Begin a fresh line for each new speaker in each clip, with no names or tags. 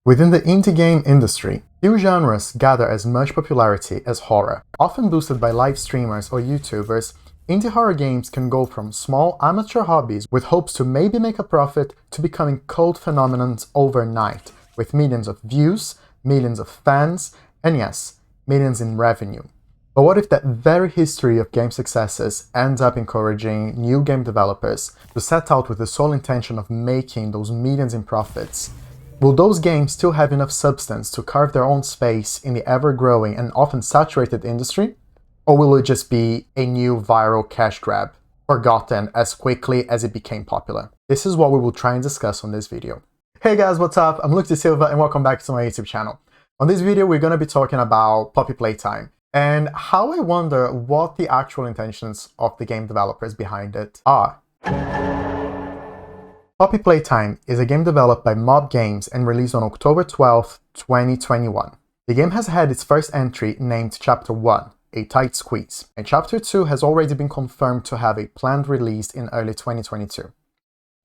Within the indie game industry, few genres gather as much popularity as horror. Often boosted by live streamers or YouTubers, indie horror games can go from small amateur hobbies with hopes to maybe make a profit to becoming cult phenomenons overnight, with millions of views, millions of fans, and yes, millions in revenue. But what if that very history of game successes ends up encouraging new game developers to set out with the sole intention of making those millions in profits? Will those games still have enough substance to carve their own space in the ever-growing and often saturated industry? Or will it just be a new viral cash grab, forgotten as quickly as it became popular? This is what we will try and discuss on this video. Hey guys, what's up? I'm Luke De Silva and welcome back to my YouTube channel. On this video, we're going to be talking about Poppy Playtime and how I wonder what the actual intentions of the game developers behind it are. Poppy Playtime is a game developed by Mob Games and released on October 12, 2021. The game has had its first entry named Chapter 1, A Tight Squeeze, and Chapter 2 has already been confirmed to have a planned release in early 2022.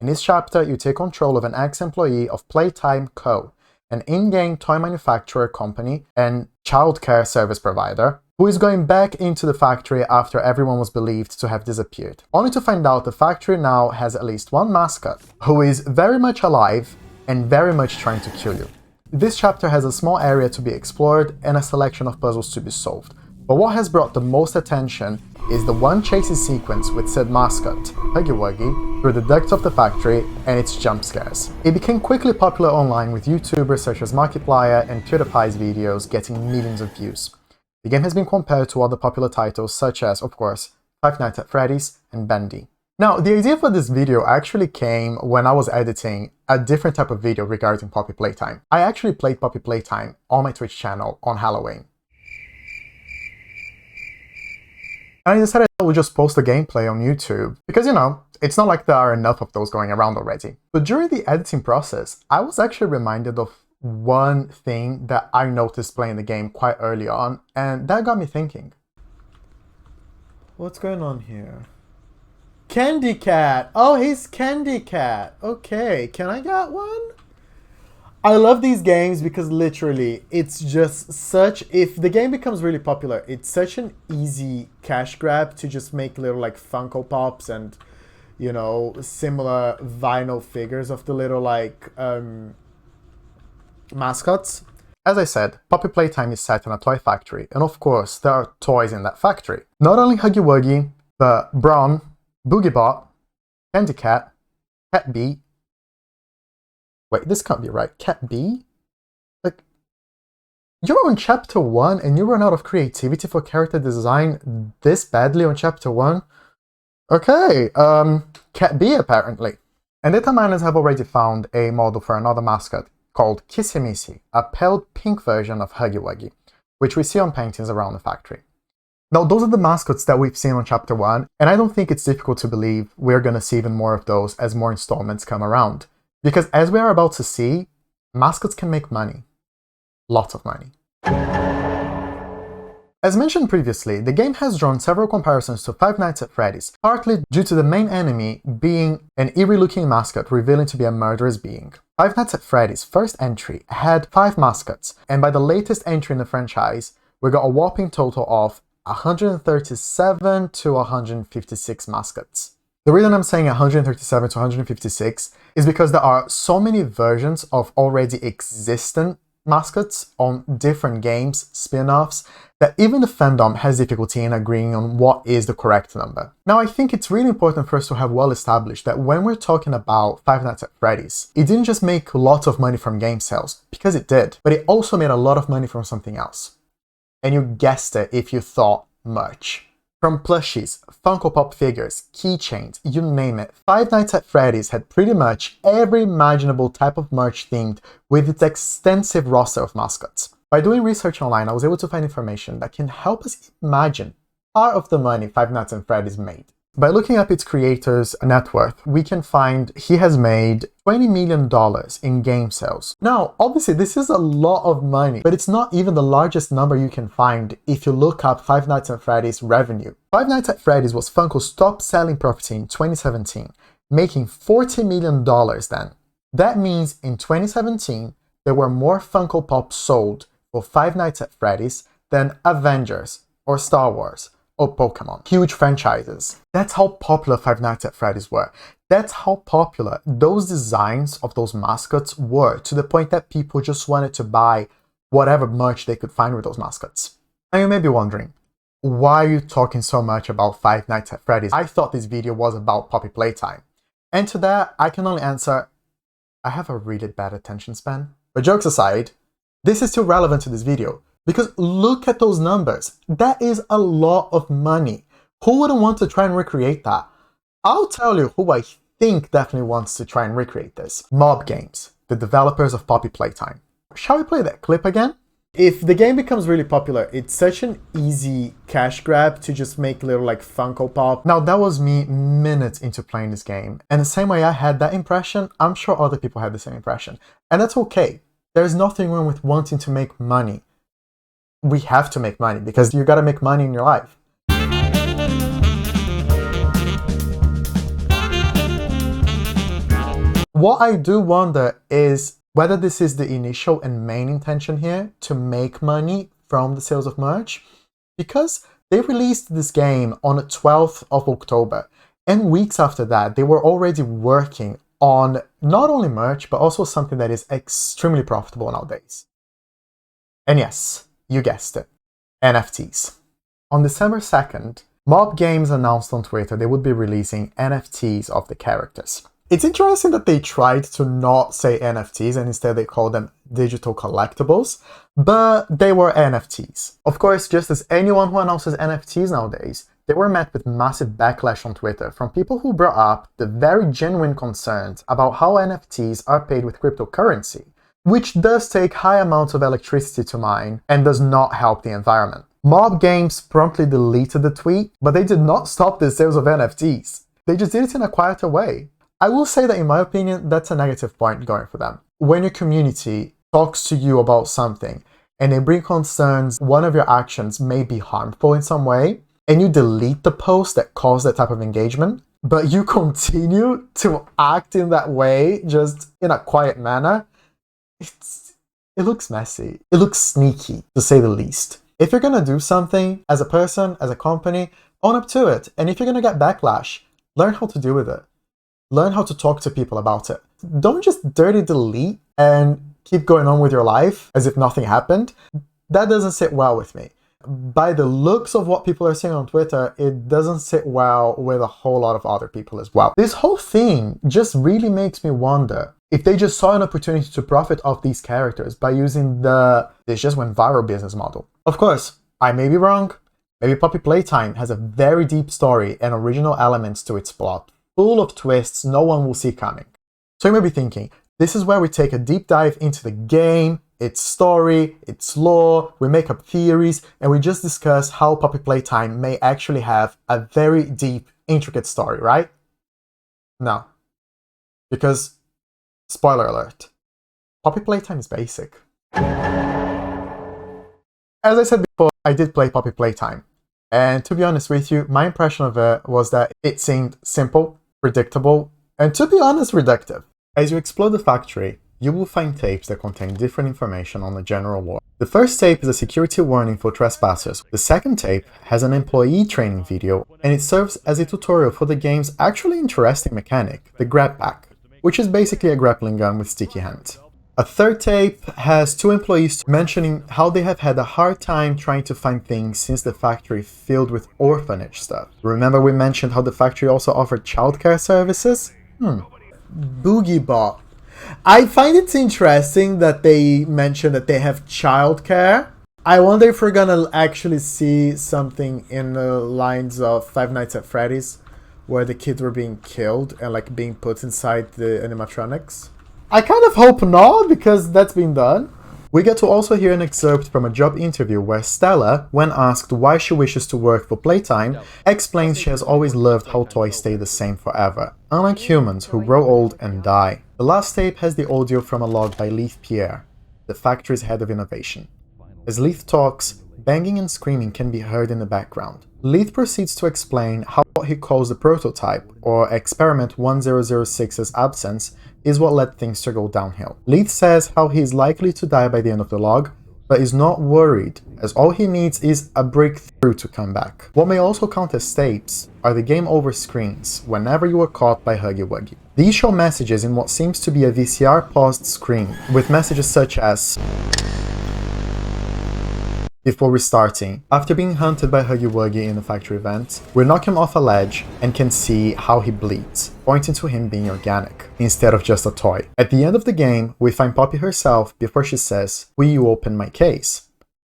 In this chapter, you take control of an ex-employee of Playtime Co., an in-game toy manufacturer company and childcare service provider, who is going back into the factory after everyone was believed to have disappeared, only to find out the factory now has at least one mascot, who is very much alive and very much trying to kill you. This chapter has a small area to be explored and a selection of puzzles to be solved, but what has brought the most attention is the one chasing sequence with said mascot, Huggy Wuggy, through the ducts of the factory and its jump scares. It became quickly popular online with YouTubers such as Markiplier and PewDiePie's videos getting millions of views. The game has been compared to other popular titles such as, of course, Five Nights at Freddy's and Bendy. Now, the idea for this video actually came when I was editing a different type of video regarding Poppy Playtime. I actually played Poppy Playtime on my Twitch channel on Halloween. And I decided I would just post a gameplay on YouTube because, you know, it's not like there are enough of those going around already. But during the editing process, I was actually reminded of one thing that I noticed playing the game quite early on, and that got me thinking. What's going on here? Candy Cat! Oh, he's Candy Cat! Okay, can I get one? I love these games because literally it's just such, if the game becomes really popular, it's such an easy cash grab to just make little like Funko Pops and, you know, similar vinyl figures of the little like mascots. As I said, Poppy Playtime is set in a toy factory, and of course there are toys in that factory. Not only Huggy Wuggy, but Bron, Boogiebot, Candy Cat, Cat B. Wait, this can't be right. Cat B? Like, you're on Chapter 1 and you run out of creativity for character design this badly on Chapter 1? Okay, Cat B apparently. And data miners have already found a model for another mascot called Kissy Missy, a pale pink version of Huggy Wuggy, which we see on paintings around the factory. Now, those are the mascots that we've seen on Chapter 1, and I don't think it's difficult to believe we're gonna see even more of those as more installments come around. Because as we are about to see, mascots can make money. Lots of money. As mentioned previously, the game has drawn several comparisons to Five Nights at Freddy's, partly due to the main enemy being an eerie-looking mascot revealing to be a murderous being. Five Nights at Freddy's' first entry had 5 mascots, and by the latest entry in the franchise, we got a whopping total of 137 to 156 mascots. The reason I'm saying 137 to 156 is because there are so many versions of already existent mascots on different games, spin-offs, that even the fandom has difficulty in agreeing on what is the correct number. Now, I think it's really important for us to have well established that when we're talking about Five Nights at Freddy's, it didn't just make lots of money from game sales, because it did, but it also made a lot of money from something else. And you guessed it if you thought merch. From plushies, Funko Pop figures, keychains, you name it, Five Nights at Freddy's had pretty much every imaginable type of merch themed with its extensive roster of mascots. By doing research online, I was able to find information that can help us imagine part of the money Five Nights at Freddy's made. By looking up its creator's net worth, we can find he has made $20 million in game sales. Now, obviously, this is a lot of money, but it's not even the largest number you can find if you look up Five Nights at Freddy's revenue. Five Nights at Freddy's was Funko's top-selling property in 2017, making $40 million then. That means in 2017, there were more Funko Pops sold for Five Nights at Freddy's than Avengers or Star Wars or Pokemon. Huge franchises. That's how popular Five Nights at Freddy's were. That's how popular those designs of those mascots were, to the point that people just wanted to buy whatever merch they could find with those mascots. Now you may be wondering, why are you talking so much about Five Nights at Freddy's? I thought this video was about Poppy Playtime. And to that, I can only answer, I have a really bad attention span. But jokes aside, this is still relevant to this video, because look at those numbers. That is a lot of money. Who wouldn't want to try and recreate that? I'll tell you who I think definitely wants to try and recreate this. Mob Games, the developers of Poppy Playtime. Shall we play that clip again? If the game becomes really popular, it's such an easy cash grab to just make little like Funko Pop. Now that was me minutes into playing this game, and the same way I had that impression, I'm sure other people had the same impression. And that's okay. There's nothing wrong with wanting to make money. We have to make money because you gotta make money in your life. What I do wonder is whether this is the initial and main intention here, to make money from the sales of merch, because they released this game on the 12th of October, and weeks after that, they were already working on not only merch, but also something that is extremely profitable nowadays. And yes, you guessed it, NFTs. On December 2nd, Mob Games announced on Twitter they would be releasing NFTs of the characters. It's interesting that they tried to not say NFTs and instead they called them digital collectibles, but they were NFTs. Of course, just as anyone who announces NFTs nowadays, they were met with massive backlash on Twitter from people who brought up the very genuine concerns about how NFTs are paid with cryptocurrency, which does take high amounts of electricity to mine and does not help the environment. Mob Games promptly deleted the tweet, but they did not stop the sales of NFTs. They just did it in a quieter way. I will say that in my opinion, that's a negative point going for them. When your community talks to you about something and they bring concerns, one of your actions may be harmful in some way, and you delete the post that caused that type of engagement, but you continue to act in that way, just in a quiet manner, it looks messy. It looks sneaky, to say the least. If you're gonna do something as a person, as a company, own up to it. And if you're gonna get backlash, learn how to deal with it. Learn how to talk to people about it. Don't just dirty delete and keep going on with your life as if nothing happened. That doesn't sit well with me. By the looks of what people are saying on Twitter, it doesn't sit well with a whole lot of other people as well. This whole thing just really makes me wonder if they just saw an opportunity to profit off these characters by using this just went viral business model. Of course, I may be wrong. Maybe Poppy Playtime has a very deep story and original elements to its plot, full of twists no one will see coming. So you may be thinking, this is where we take a deep dive into the game, its story, its lore, we make up theories, and we just discuss how Poppy Playtime may actually have a very deep, intricate story, right? No. Because, spoiler alert, Poppy Playtime is basic. As I said before, I did play Poppy Playtime. And to be honest with you, my impression of it was that it seemed simple, predictable, and to be honest, reductive. As you explore the factory, you will find tapes that contain different information on the general lore. The first tape is a security warning for trespassers. The second tape has an employee training video, and it serves as a tutorial for the game's actually interesting mechanic, the grab pack, which is basically a grappling gun with sticky hands. A third tape has two employees mentioning how they have had a hard time trying to find things since the factory filled with orphanage stuff. Remember we mentioned how the factory also offered childcare services? Boogiebot. I find it interesting that they mention that they have childcare. I wonder if we're gonna actually see something in the lines of Five Nights at Freddy's, where the kids were being killed and like being put inside the animatronics. I kind of hope not, because that's been done. We get to also hear an excerpt from a job interview where Stella, when asked why she wishes to work for Playtime, explains she has always loved how toys stay the same forever, unlike humans who grow old and die. The last tape has the audio from a log by Leith Pierre, the factory's head of innovation. As Leith talks, banging and screaming can be heard in the background. Leith proceeds to explain how what he calls the prototype, or experiment 1006's absence, is what led things to go downhill. Leith says how he's likely to die by the end of the log, but is not worried, as all he needs is a breakthrough to come back. What may also count as tapes are the game over screens whenever you are caught by Huggy Wuggy. These show messages in what seems to be a VCR paused screen, with messages such as before restarting. After being hunted by Huggy Wuggy in the factory event, we knock him off a ledge and can see how he bleeds, pointing to him being organic, instead of just a toy. At the end of the game, we find Poppy herself before she says, "Will you open my case?"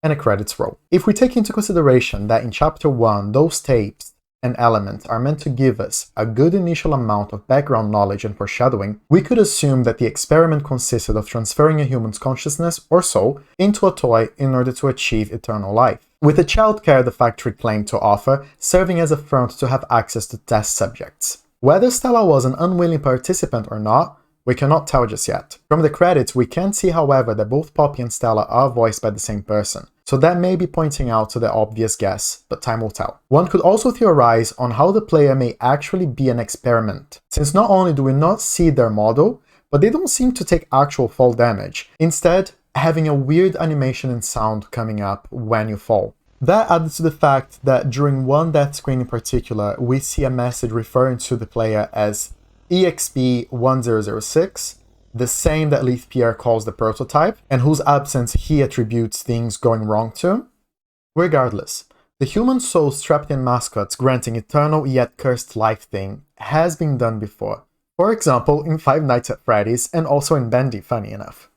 and a credits roll. If we take into consideration that in Chapter 1, those tapes and elements are meant to give us a good initial amount of background knowledge and foreshadowing, we could assume that the experiment consisted of transferring a human's consciousness, or soul, into a toy in order to achieve eternal life, with the childcare the factory claimed to offer serving as a front to have access to test subjects. Whether Stella was an unwilling participant or not, we cannot tell just yet. From the credits, we can see, however, that both Poppy and Stella are voiced by the same person, so that may be pointing out to the obvious guess, but time will tell. One could also theorize on how the player may actually be an experiment, since not only do we not see their model, but they don't seem to take actual fall damage, instead having a weird animation and sound coming up when you fall. That added to the fact that during one death screen in particular, we see a message referring to the player as EXP-1006, the same that Leith Pierre calls the prototype, and whose absence he attributes things going wrong to. Regardless, the human soul strapped in mascots granting eternal yet cursed life thing has been done before. For example, in Five Nights at Freddy's, and also in Bendy, funny enough.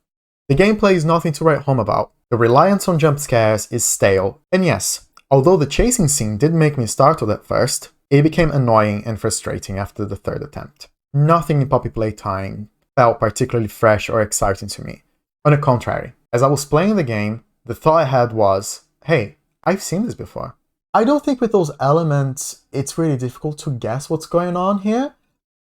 The gameplay is nothing to write home about. The reliance on jump scares is stale, and yes, although the chasing scene did make me startled at first, it became annoying and frustrating after the third attempt. Nothing in Poppy Playtime felt particularly fresh or exciting to me. On the contrary, as I was playing the game, the thought I had was, hey, I've seen this before. I don't think with those elements, it's really difficult to guess what's going on here.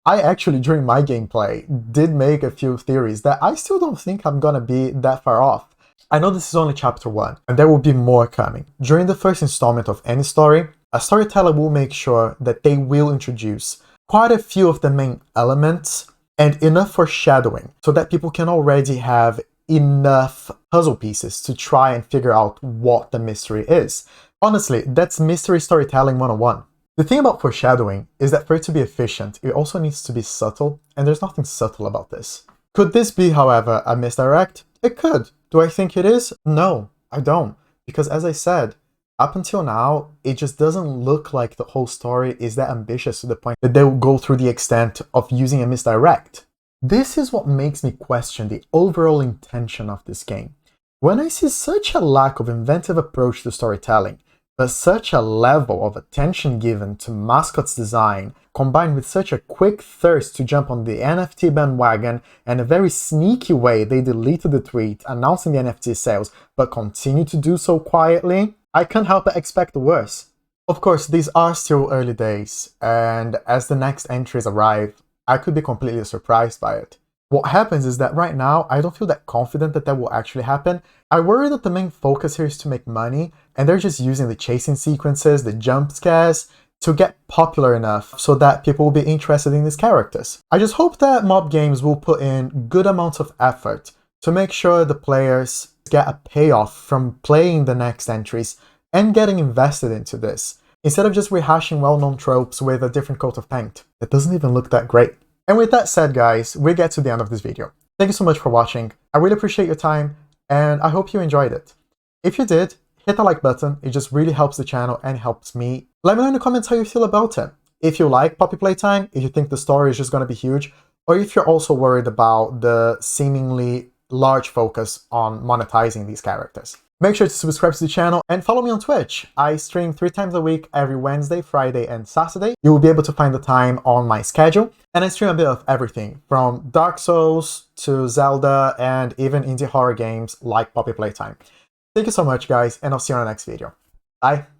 I actually, during my gameplay, did make a few theories that I still don't think I'm gonna be that far off. I know this is only Chapter 1, and there will be more coming. During the first installment of any story, a storyteller will make sure that they will introduce quite a few of the main elements and enough foreshadowing so that people can already have enough puzzle pieces to try and figure out what the mystery is. Honestly, that's mystery storytelling 101. The thing about foreshadowing is that for it to be efficient, it also needs to be subtle, and there's nothing subtle about this. Could this be, however, a misdirect? It could. Do I think it is? No, I don't. Because as I said, up until now, it just doesn't look like the whole story is that ambitious to the point that they will go through the extent of using a misdirect. This is what makes me question the overall intention of this game. When I see such a lack of inventive approach to storytelling, but such a level of attention given to mascots design, combined with such a quick thirst to jump on the NFT bandwagon and a very sneaky way they deleted the tweet announcing the NFT sales, but continue to do so quietly, I can't help but expect the worst. Of course, these are still early days, and as the next entries arrive, I could be completely surprised by it. What happens is that right now, I don't feel that confident that that will actually happen. I worry that the main focus here is to make money, and they're just using the chasing sequences, the jump scares, to get popular enough so that people will be interested in these characters. I just hope that mob games will put in good amounts of effort to make sure the players get a payoff from playing the next entries and getting invested into this, instead of just rehashing well-known tropes with a different coat of paint. It doesn't even look that great. And with that said, guys, we get to the end of this video. Thank you so much for watching. I really appreciate your time, and I hope you enjoyed it. If you did, hit the like button. It just really helps the channel and helps me. Let me know in the comments how you feel about it. If you like Poppy Playtime, if you think the story is just going to be huge, or if you're also worried about the seemingly large focus on monetizing these characters. Make sure to subscribe to the channel and follow me on Twitch. I stream 3 times a week, every Wednesday, Friday, and Saturday. You will be able to find the time on my schedule. And I stream a bit of everything, from Dark Souls to Zelda and even indie horror games like Poppy Playtime. Thank you so much, guys, and I'll see you on the next video. Bye!